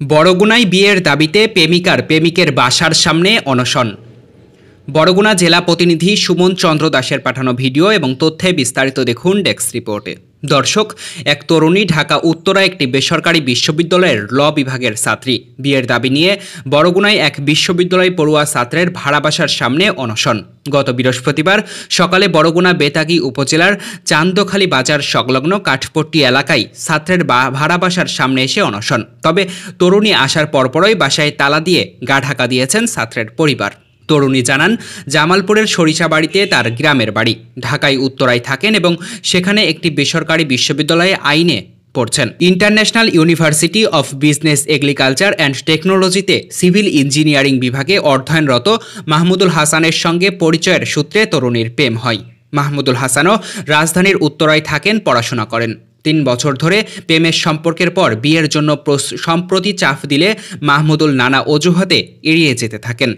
বরগুনায় বিয়ের দাবিতে প্রেমিকের বাসার সামনে অনশন। বরগুনা জেলা প্রতিনিধি সুমন চন্দ্র দাসের পাঠানো ভিডিও এবং তথ্যে বিস্তারিত দেখুন ডেস্ক রিপোর্টে। দর্শক, এক তরুণী ঢাকা উত্তরা একটি বেসরকারি বিশ্ববিদ্যালয়ের ল বিভাগের ছাত্রী। বিয়ের দাবি নিয়ে বরগুনায় এক বিশ্ববিদ্যালয় পড়ুয়া ছাত্রের ভাড়া বাসার সামনে অনশন। গত বৃহস্পতিবার সকালে বরগুনা বেতাগী উপজেলার চান্দখালী বাজার সংলগ্ন কাঠপট্টি এলাকায় ছাত্রের ভাড়া বাসার সামনে এসে অনশন। তবে তরুণী আসার পরপরই বাসায় তালা দিয়ে গা ঢাকা দিয়েছেন ছাত্রের পরিবার। তরুণী জানান, জামালপুরের সরিষাবাড়িতে তার গ্রামের বাড়ি, ঢাকায় উত্তরায় থাকেন এবং সেখানে একটি বেসরকারি বিশ্ববিদ্যালয়ে আইনে পড়ছেন। International university of business agriculture and টেকনোলজিতে সিভিল ইঞ্জিনিয়ারিং বিভাগে অধ্যয়নরত মাহমুদুল হাসানের সঙ্গে পরিচয়ের সূত্রে তরুণীর প্রেম হয়। মাহমুদুল হাসানও রাজধানীর উত্তরায় থাকেন, পড়াশোনা করেন। 3 বছর ধরে প্রেমের সম্পর্কের পর বিয়ের জন্য সম্প্রতি চাপ দিলে মাহমুদুল নানা অজুহাতে এড়িয়ে যেতে থাকেন।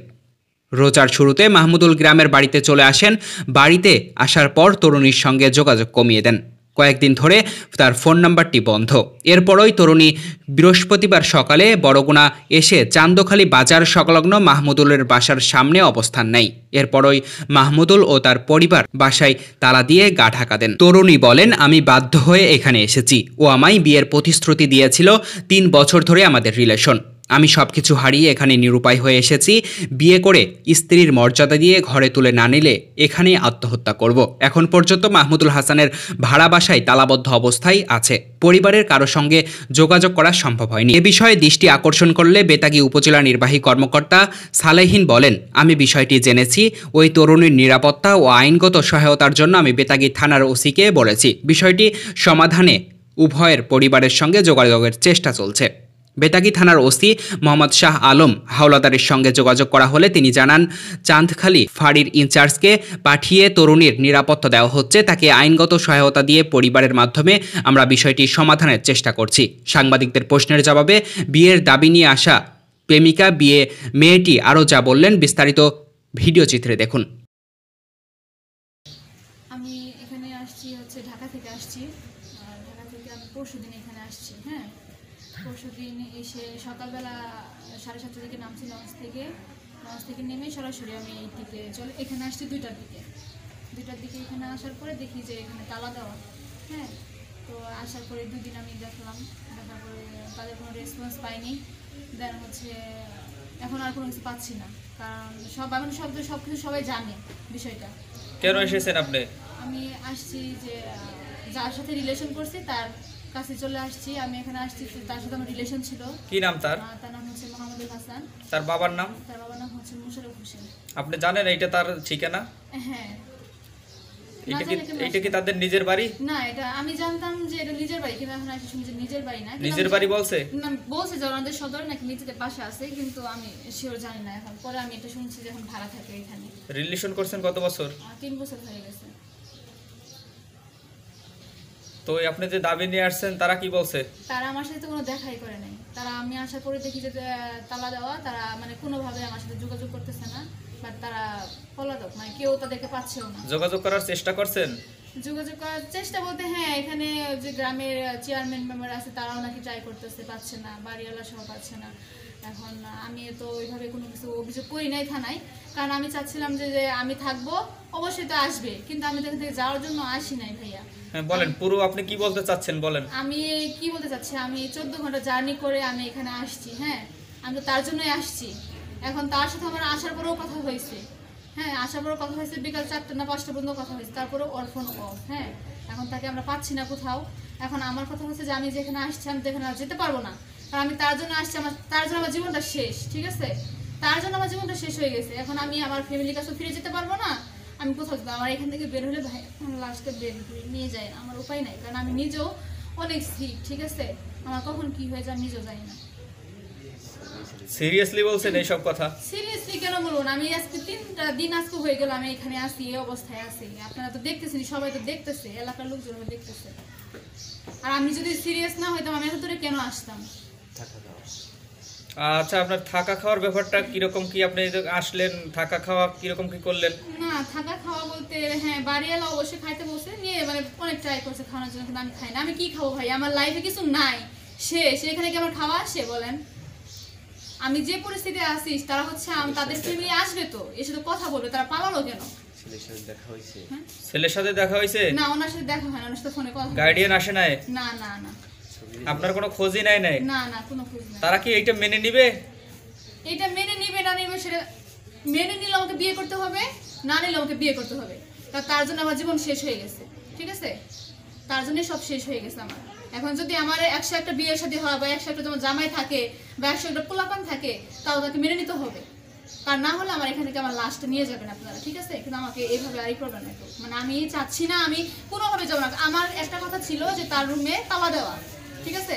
রোজার শুরুতে মাহমুদুল গ্রামের বাড়িতে চলে আসেন। বাড়িতে আসার পর তরুণীর সঙ্গে যোগাযোগ কমিয়ে দেন। কয়েকদিন ধরে তার ফোন নাম্বারটি বন্ধ। এরপরই তরুণী বৃহস্পতিবার সকালে বরগুনা এসে চান্দখালী বাজার সংলগ্ন মাহমুদুলের বাসার সামনে অবস্থান নেয়। এরপরই মাহমুদুল ও তার পরিবার বাসায় তালা দিয়ে গা ঢাকা দেন। তরুণী বলেন, আমি বাধ্য হয়ে এখানে এসেছি। ও আমায় বিয়ের প্রতিশ্রুতি দিয়েছিল। 3 বছর ধরে আমাদের রিলেশন। আমি সবকিছু হারিয়ে এখানে নিরুপায় হয়ে এসেছি। বিয়ে করে স্ত্রীর মর্যাদা দিয়ে ঘরে তুলে না নিলে এখানেই আত্মহত্যা করব। এখন পর্যন্ত মাহমুদুল হাসানের ভাড়া বাসায় তালাবদ্ধ অবস্থায় আছে। পরিবারের কারো সঙ্গে যোগাযোগ করা সম্ভব হয়নি। এ বিষয়ে দৃষ্টি আকর্ষণ করলে বেতাগী উপজেলা নির্বাহী কর্মকর্তা সালেহীন বলেন, আমি বিষয়টি জেনেছি। ওই তরুণীর নিরাপত্তা ও আইনগত সহায়তার জন্য আমি বেতাগী থানার ওসিকে বলেছি। বিষয়টি সমাধানে উভয়ের পরিবারের সঙ্গে যোগাযোগের চেষ্টা চলছে। বেতাগী থানার ওসি মোহাম্মদ শাহ আলম হাওলাদারের সঙ্গে যোগাযোগ করা হলে তিনি জানান, চান্দখালী ফাঁড়ির ইনচার্জকে পাঠিয়ে তরুণীর নিরাপত্তা দেওয়া হচ্ছে। তাকে আইনগত সহায়তা দিয়ে পরিবারের মাধ্যমে আমরা বিষয়টি সমাধানের চেষ্টা করছি। সাংবাদিকদের প্রশ্নের জবাবে বিয়ের দাবি নিয়ে আসা প্রেমিকা মেয়েটি আরও যা বললেন, বিস্তারিত ভিডিও চিত্রে দেখুন। আমি এখানে আসছি ঢাকা থেকে আসছি। ঢাকা থেকে আমি পরশুদিন এখানে আসছি। পরশুদিন এসে সকালবেলা 7:30 দিকে নামছি লঞ্চ থেকে নেমে সরাসরি আমি এখানে আসছি 2টার দিকে এখানে আসার পরে দেখি যে এখানে তালা দেওয়া। তো আসার পরে 2 দিন আমি দেখার পরে তাদের কোনো রেসপন্স পাইনি। দেন এখন আর কোনো কিছু পাচ্ছি না, কারণ সব কিছু সবাই জানে বিষয়টা। কেন এসেছেন আপনি? আমি আসছি যে যার সাথে রিলেশন করছি তার কাছে চলে আসছি। আমি এখানে আসছি, তার সাথে আমার রিলেশন ছিল। কি নাম তার? তার নাম মাহমুদুল হাসান। তার বাবার নাম? তার বাবার নাম মুশাররফ হোসেন। আপনি জানেন এইটা তার ঠিকানা? হ্যাঁ। এইটা কি তাদের নিজের বাড়ি? না, এটা আমি জানতাম যে এটা নিজের বাড়ি, কিন্তু এখন আসি শুনছি যে নিজের বাড়ি না। নিজের বাড়ি বলছে? না, বলছে যে ওনাদের সদর নাকি নিজেদের বাসা আছে, কিন্তু আমি শিওর জানি না। এখন পরে আমি এটা শুনছি যে এখন ভাড়া থাকে এখানে। রিলেশন করছেন কত বছর? 3 বছর হয়ে গেছে। তো আপনি যে দাবি নিয়ে আসছেন তারা কি বলছে? তারা আমার সাথে কোনো দেখাই করে নাই। তারা আমি আসার পরে দেখি যে তালা দেওয়া। তারা কোনোভাবে আমার সাথে যোগাযোগ করতেছে না, বাট তারা পলাতক, কেউ তাদেরকে পাচ্ছেও না। যোগাযোগ করার চেষ্টা করছেন? যোগাযোগ করার চেষ্টা বলতে হ্যাঁ, এখানে যে গ্রামের চেয়ারম্যান মেম্বার আছে তারাও নাকি ট্রাই করতেছে, পাচ্ছে না। বাড়িওয়ালা সহ পাচ্ছে না। এখন আমি তো ওইভাবে কোনো কিছু অভিযোগ করি নাই থানায়, কারণ আমি চাচ্ছিলাম যে আমি থাকবো, অবশ্যই তো আসবে, কিন্তু আমি তো এখান থেকে যাওয়ার জন্য আসি নাই ভাইয়া। হ্যাঁ বলেন, পুরো আপনি কি বলতে চাচ্ছেন বলেন। আমি কি বলতে চাচ্ছি, আমি 14 ঘন্টা জার্নি করে আমি এখানে আসছি। আমি তো তার জন্যই আসছি। এখন তার সাথে আমার আসার পরেও কথা হয়েছে। আসার পরেও কথা হয়েছে, বিকাল 4টা না 5টা পর্যন্ত কথা হয়েছে। তারপরেও ওর ফোন অফ। এখন তাকে আমরা পাচ্ছি না কোথাও। এখন আমার কথা হচ্ছে যে আমি যেখানে আসছি আমি তো এখানে আর যেতে পারবো না, কারণ আমি তার জন্য আসছি। তার জন্য আমার জীবনটা শেষ, ঠিক আছে? তার জন্য আমার জীবনটা শেষ হয়ে গেছে। এখন আমি আমার ফ্যামিলির কাছে ফিরে যেতে পারবো না। আমি কোথাও যেতাম, আমার এখান থেকে বের হলে ভাই লাস্টে বের করে নিয়ে যায়, আমার উপায় নাই, কারণ আমি নিজেও অনেক সিক, ঠিক আছে? আমার কখন কি হয়ে যায় আমি নিজেও জানি না। সিরিয়াসলি বলছেন এইসব কথা? সিরিয়াসলি কেন বলবো না? আমি আজকে 3টা দিন হয়ে গেল আমি এখানে আসি, এই অবস্থায় আছি। আপনারা তো দেখতেছেন, সবাই তো দেখতেছে, এলাকার লোকজন দেখতেছে। আর আমি যদি সিরিয়াস না হইতাম আমি এত দূরে কেন আসতাম? আচ্ছা, আপনার থাকা খাওয়ার ব্যাপারটা কিরকম কি? আপনি আসলেন, থাকা খাওয়া কিরকম কি করলেন? না, থাকা খাওয়া বলতে হ্যাঁ, বাড়িওয়ালা অবশ্যই খাইতে বসে নিয়ে অনেক ট্রাই করছে খাওয়ানোর জন্য, কিন্তু আমি খাই না। আমি কি খাবো ভাই? আমার লাইফে কিছু নাই, শেষ। এখানে কি আমার খাওয়া আসে বলেন? আমি যে পরিস্থিতিতে আছি তারা হচ্ছে তাদের ফ্যামিলি আসবে তো এসে তো কথা বলবে, তারা পালালো কেন? ছেলের সাথে দেখা হয়েছে? না, ওনার সাথে দেখা হয় না, ওনার সাথে ফোনে কথা গার্ডিয়ান আসে নাই? না না না আপনার কোনো খোঁজই নাই? না না, কোনো খোঁজ নাই। তারা কি এইটা মেনে নিবে? এটা মেনে নিবে না নিবে সেটা মেনে নিলে আমাকে বিয়ে করতে হবে, না নিলে আমাকে বিয়ে করতে হবে। তার জন্য আমার জীবন শেষ হয়ে গেছে, ঠিক আছে? তার জন্যই সব শেষ হয়ে গেছে আমার। এখন যদি আমার 101টা বিয়ের সাথে হয় বা 101টা তোমার জামাই থাকে বা 101টা পোলাপান থাকে, তাও তাকে মেনে নিতে হবে। আর না হলে আমার এখান থেকে আমার লাশটা নিয়ে যাবেন আপনারা, ঠিক আছে? কিন্তু আমাকে এইভাবে আরই করবেন না। মানে আমি চাচ্ছি না, আমি কোনোভাবে যাবো না। আমার একটা কথা ছিল যে তার রুমে তালা দেওয়া, ঠিক আছে?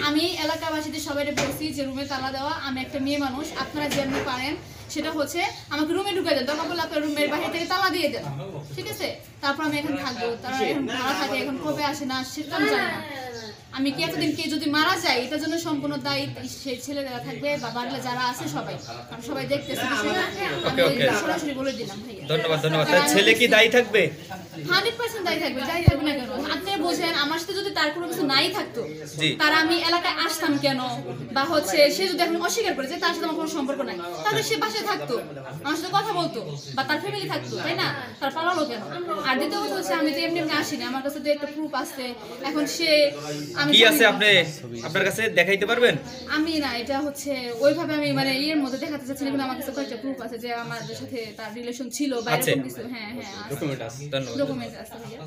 আমি এলাকাবাসীদের সবাই বলছি যে রুমে তালা দেওয়া। আমি একটা মেয়ে মানুষ, আপনারা যেমনি পারেন সেটা হচ্ছে আমাকে রুমে ঢুকে দেন, দরকার পড়লে আপনার রুমের বাইরে থেকে তালা দিয়ে দেন, ঠিক আছে? তারপর আমি এখন থাকবো। তারা এখন ভাড়া থাকে, এখন কবে আসে না সেটা আমি জানি না। আমি কি এতদিন কে যদি মারা যায় এটার জন্য সম্পূর্ণ দায়ী সেই ছেলেরা থাকবে বা বাড়িতে যারা আছে সবাই, কারণ সবাই দেখতেছে বিষয়টা। আমি সরাসরি বলে দিলাম ভাইয়া। ধন্যবাদ ধন্যবাদ। তার ছেলে কি দায়ী থাকবে? 100% দায়ী থাকবে, দায়ী থাকবে না কেন? আপনি বোঝেন আমার সাথে যদি তার কোনো কিছু নাই থাকতো, তার আমি এলাকায় আসতাম কেন? বা হচ্ছে সে যদি এখন অস্বীকার করে যে তার সাথে আমার কোনো সম্পর্ক নাই, তাহলে সে বাসায় থাকতো, আমার সাথে কথা বলতো বা তার ফ্যামিলি থাকতো, তাই না? তার পালালো কেন? আর দ্বিতীয় কথা হচ্ছে আমি তো এমনি এমনি আসিনি, আমার কাছে তো একটা প্রুফ আছে। এখন সে কি আছে আপনি আপনার কাছে দেখাইতে পারবেন? আমি না, এটা হচ্ছে ওইভাবে আমি মানে এর মধ্যে দেখাতে চাচ্ছি না, কিন্তু আমার কাছে কয়েকটা প্রুফ আছে যে আমার সাথে তার রিলেশন ছিল বা এরকম কিছু। হ্যাঁ হ্যাঁ, ডকুমেন্ট আছে, ডকুমেন্ট আছে ভাইয়া।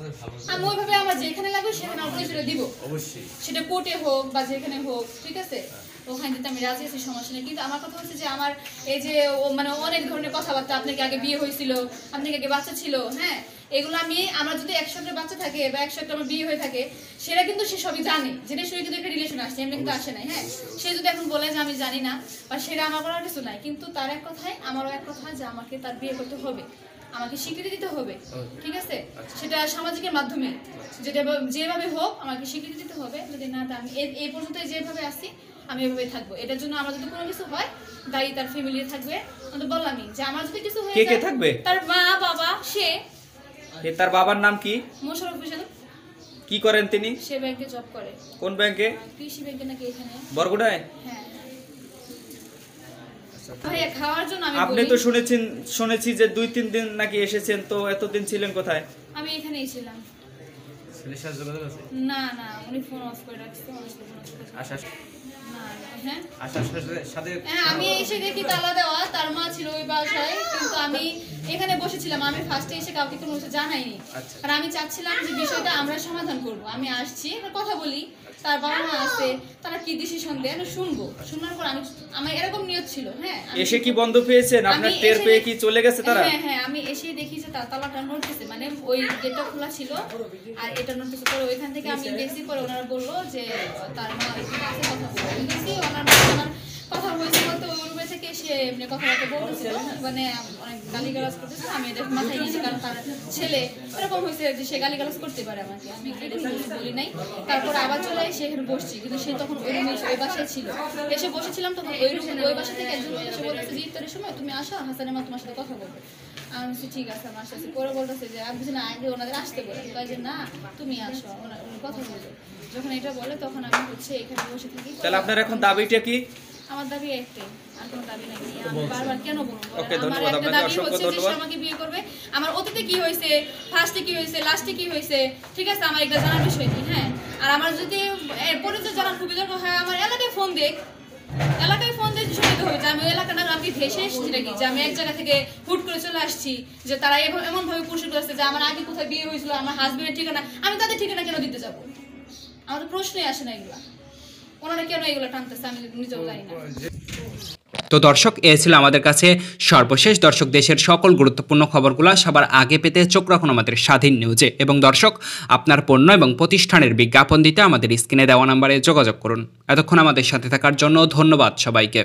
আমি ওইভাবে আমার যেখানে লাগবে সেখানে আপনাকে সেটা দিব, অবশ্যই, সেটা কোর্টে হোক বা যেখানে হোক, ঠিক আছে? ওখানে দিতে আমি রাজি আছি, সমস্যা নেই। কিন্তু আমার কথা হচ্ছে যে আমার এই যে মানে অনেক ধরনের কথাবার্তা, আপনাকে আগে বিয়ে হয়েছিল, আপনাকে আগে বাচ্চা ছিল, হ্যাঁ, এগুলো আমার যদি 100টা বাচ্চা থাকে বা 100টা আমার বিয়ে হয়ে থাকে, সেটা কিন্তু সে সবই জানে, যেটা শুনে কিন্তু একটা রিলেশন আসছে, এমনি কিন্তু আসে নাই। হ্যাঁ, সে যদি এখন বলে যে আমি জানি না বা সেটা আমার করার কিছু নাই, কিন্তু তার এক কথায় আমারও এক কথা যে আমাকে তার বিয়ে করতে হবে, আমাকে স্বীকৃতি দিতে হবে, ঠিক আছে? সেটা সামাজিকের মাধ্যমে যেটা যেভাবে হোক আমাকে স্বীকৃতি দিতে হবে। যদি না, আমি এই পর্যন্ত যেভাবে আসি আমি এভাবে থাকবো। এটার জন্য আমার যদি কোনো কিছু হয় দায়ী তার ফ্যামিলি থাকবে। আমি তো বললামই যে আমার যদি কিছু হয়ে কে থাকবে? তার মা বাবা। সে তার বাবার নাম কি? মোশাররফ হোসেন। কি করেন তিনি? সে ব্যাংকে জব করে। কোন ব্যাংকে? কৃষি ব্যাংকে নাকি এখানে বরগুনায়? হ্যাঁ। ভাইয়া খাওয়ার জন্য আমি আপনি তো শুনেছি যে 2-3 দিন নাকি এসেছেন, তো এতদিন ছিলেন কোথায়? আমি এখানেই ছিলাম। ছেলের সাথে যোগাযোগ আছে? না না, উনি ফোন অফ করে রাখছে। আশা হ্যাঁ, আশার সাথে আমি এসে দেখি তালা দেওয়া, তার মা ছিল ওই বাসায়, কিন্তু আমি এখানে বসেছিলাম। আমি ফার্স্টে এসে কাউকে কোনো কিছু জানাইনি, আর আমি চাচ্ছিলাম যে বিষয়টা আমরা সমাধান করব। আমি আসছি, কথা বলি, তার বাবা মা আছে, তারা কি ডিসিশন দেয় আমি শুনবো। শোনার পর আমার এরকম নিয়ত ছিল। হ্যাঁ, এসে কি বন্ধ পেয়েছেন? আপনার টের পেয়ে কি চলে গেছে তারা? হ্যাঁ হ্যাঁ, আমি এসে দেখি যে তালাটা নড়তেছে, মানে ওই গেটটা খোলা ছিল আর এটা নড়তেছে। পরে ওইখান থেকে আমি গেছি, পরে ওনারা বললো যে তার মা এখানে আছে, কথা বলবো। আমি গেছি, ওনার কথা হয়েছে বলতে ওই রুমে থেকে সে এমনি কথাবার্তা বলতেছিল, মানে অনেক গালিগালাজ করতেছে। আমি এটা মাথায় নিয়েছি, কারণ তার ছেলে এরকম হয়েছে যে সে গালিগালাজ করতে পারে আমাকে। আমি এটা বলি নাই। তারপর আবার চলে এসে এখানে বসছি, কিন্তু সে তখন ওই রুমে ওই বাসায় ছিল। এসে বসেছিলাম, তখন ওই বাসা থেকে একজন এসে বলতেছে যে ইফতারের সময় তুমি আসো, হাসানের মা তোমার সাথে কথা বলবে। আমি বলছি ঠিক আছে, আমার আসতেছি। পরে বলতেছে যে আমি বুঝি না, আগে ওনাদের আসতে বলে, কয় যে না তুমি আসো, ওনার কথা বলবে। যখন এটা বলে তখন আমি হচ্ছে এখানে বসে থাকি। তাহলে আপনার এখন দাবিটা কি? আমার দাবি একটাই, আর কোনো দাবি নাই। আমি বারবার কেন বলবো? ওকে, আমার ধন্যবাদ একটা আপনাকে, দাবি অসংখ্য হচ্ছে যে ধন্যবাদ। সে আমাকে বিয়ে করবে। আমার অতীতে কি হয়েছে, ফার্স্টে কি হয়েছে, লাস্টে কি হয়েছে, ঠিক আছে, আমার এটা জানার বিষয় নেই। হ্যাঁ, আর আমার যদি এরপরে যে জানার খুবই দরকার হয়, আমার এলাকায় ফোন দেখ, এলাকায় ফোন দিয়ে শুনতে হবে যে আমি এলাকাটা আমি ভেসে এসেছি নাকি, যে আমি এক জায়গা থেকে হুট করে চলে আসছি, যে তারা এমন ভাবে পুরস্কার করেছে যে আমার আগে কোথায় বিয়ে হয়েছিল, আমার হাজবেন্ডের ঠিকানা, আমি তাদের ঠিকানা কেন দিতে যাবো? আমার তো প্রশ্নই আসে না এগুলা। ওনারা কেন এগুলো টানতেছে আমি নিজেও জানি না। তো দর্শক, এ ছিল আমাদের কাছে সর্বশেষ। দর্শক, দেশের সকল গুরুত্বপূর্ণ খবরগুলো সবার আগে পেতে চোখ রাখুন আমাদের স্বাধীন নিউজে। এবং দর্শক, আপনার পণ্য এবং প্রতিষ্ঠানের বিজ্ঞাপন দিতে আমাদের স্ক্রিনে দেওয়া নম্বরে যোগাযোগ করুন। এতক্ষণ আমাদের সাথে থাকার জন্য ধন্যবাদ সবাইকে।